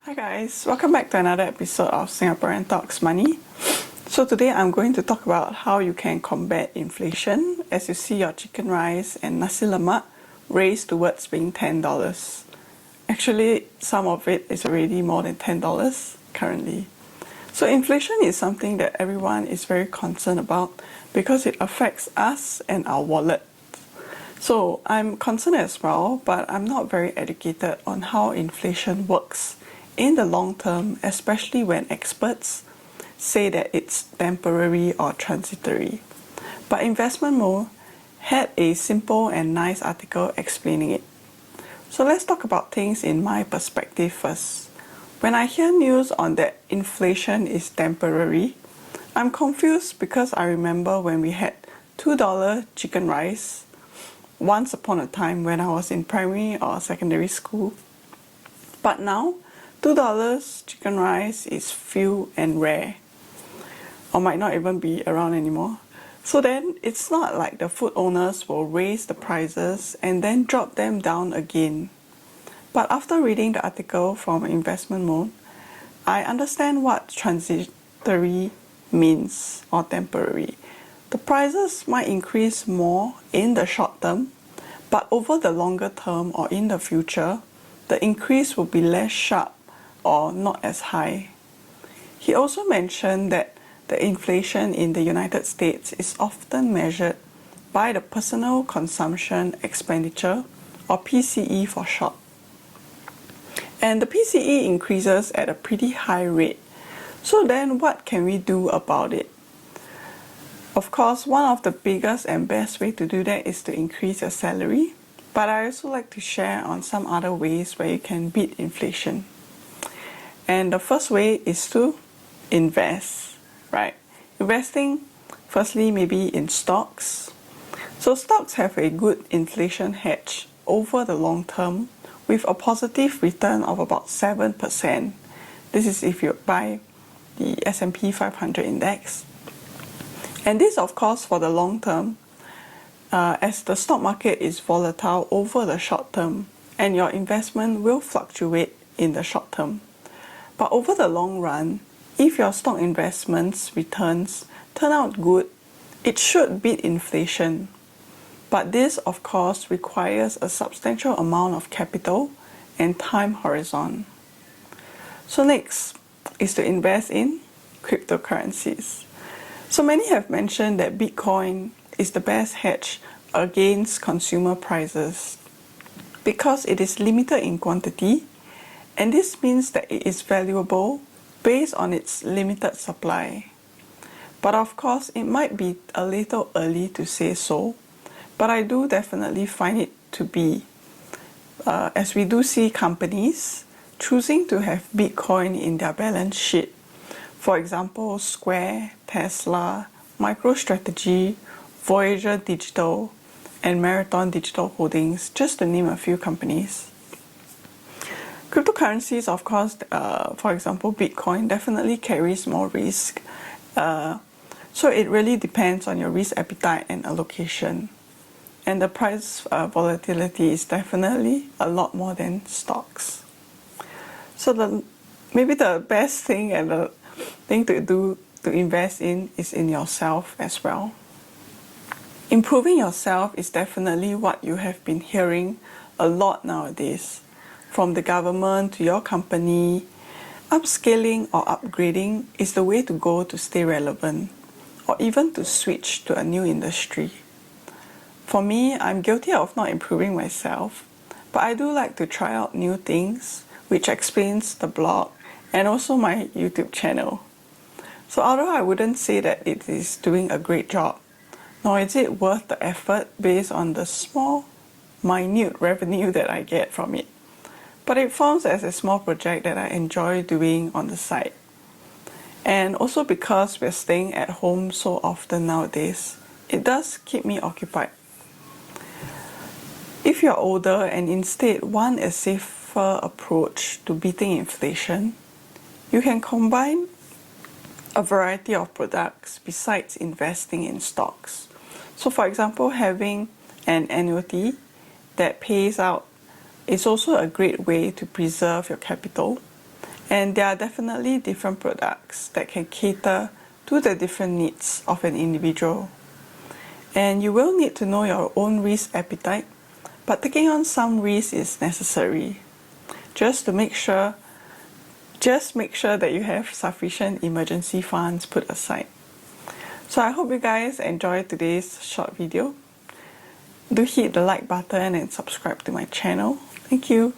Hi guys, welcome back to another episode of Singaporean Talks Money. So today I'm going to talk about how you can combat inflation as you see your chicken rice and nasi lemak raised towards being $10. Actually, some of it is already more than $10 currently. So inflation is something that everyone is very concerned about because it affects us and our wallet. So I'm concerned as well, but I'm not very educated on how inflation works in the long term, especially when experts say that it's temporary or transitory. But FSMone had a simple and nice article explaining it. So let's talk about things in my perspective first. When I hear news on that inflation is temporary, I'm confused because I remember when we had $2 chicken rice once upon a time when I was in primary or secondary school. But now, $2 chicken rice is few and rare, or might not even be around anymore. So then it's not like the food owners will raise the prices and then drop them down again. But after reading the article from FSMone, I understand what transitory means or temporary. The prices might increase more in the short term, but over the longer term or in the future, the increase will be less sharp or not as high. He also mentioned that the inflation in the United States is often measured by the personal consumption expenditure, or PCE for short. And the PCE increases at a pretty high rate. So then what can we do about it? Of course, one of the biggest and best way to do that is to increase your salary, but I also like to share on some other ways where you can beat inflation. And the first way is to invest, right? Investing, firstly, maybe in stocks. So stocks have a good inflation hedge over the long term with a positive return of about 7%. This is if you buy the S&P 500 index. And this, of course, for the long term, as the stock market is volatile over the short term, and your investment will fluctuate in the short term. But over the long run, if your stock investments returns turn out good, it should beat inflation. But this, of course, requires a substantial amount of capital and time horizon. So next is to invest in cryptocurrencies. So many have mentioned that Bitcoin is the best hedge against consumer prices because it is limited in quantity, and this means that it is valuable based on its limited supply. But of course, it might be a little early to say so, but I do definitely find it to be, as we do see companies choosing to have Bitcoin in their balance sheet. For example, Square, Tesla, MicroStrategy, Voyager Digital, and Marathon Digital Holdings, just to name a few companies. Cryptocurrencies, of course, for example, Bitcoin definitely carries more risk. So it really depends on your risk appetite and allocation. And the price volatility is definitely a lot more than stocks. So maybe the best thing and the thing to do to invest in is in yourself as well. Improving yourself is definitely what you have been hearing a lot nowadays. From the government to your company, upscaling or upgrading is the way to go to stay relevant, or even to switch to a new industry. For me, I'm guilty of not improving myself, but I do like to try out new things, which explains the blog and also my YouTube channel. So although I wouldn't say that it is doing a great job, nor is it worth the effort based on the small, minute revenue that I get from it. But it forms as a small project that I enjoy doing on the side. And also because we're staying at home so often nowadays, it does keep me occupied. If you're older and instead want a safer approach to beating inflation, you can combine a variety of products besides investing in stocks. So for example, having an annuity that pays out is also a great way to preserve your capital And there are definitely different products that can cater to the different needs of an individual. And you will need to know your own risk appetite, but taking on some risk is necessary. Just make sure that you have sufficient emergency funds put aside. So I hope you guys enjoyed today's short video. Do hit the like button and subscribe to my channel. Thank you.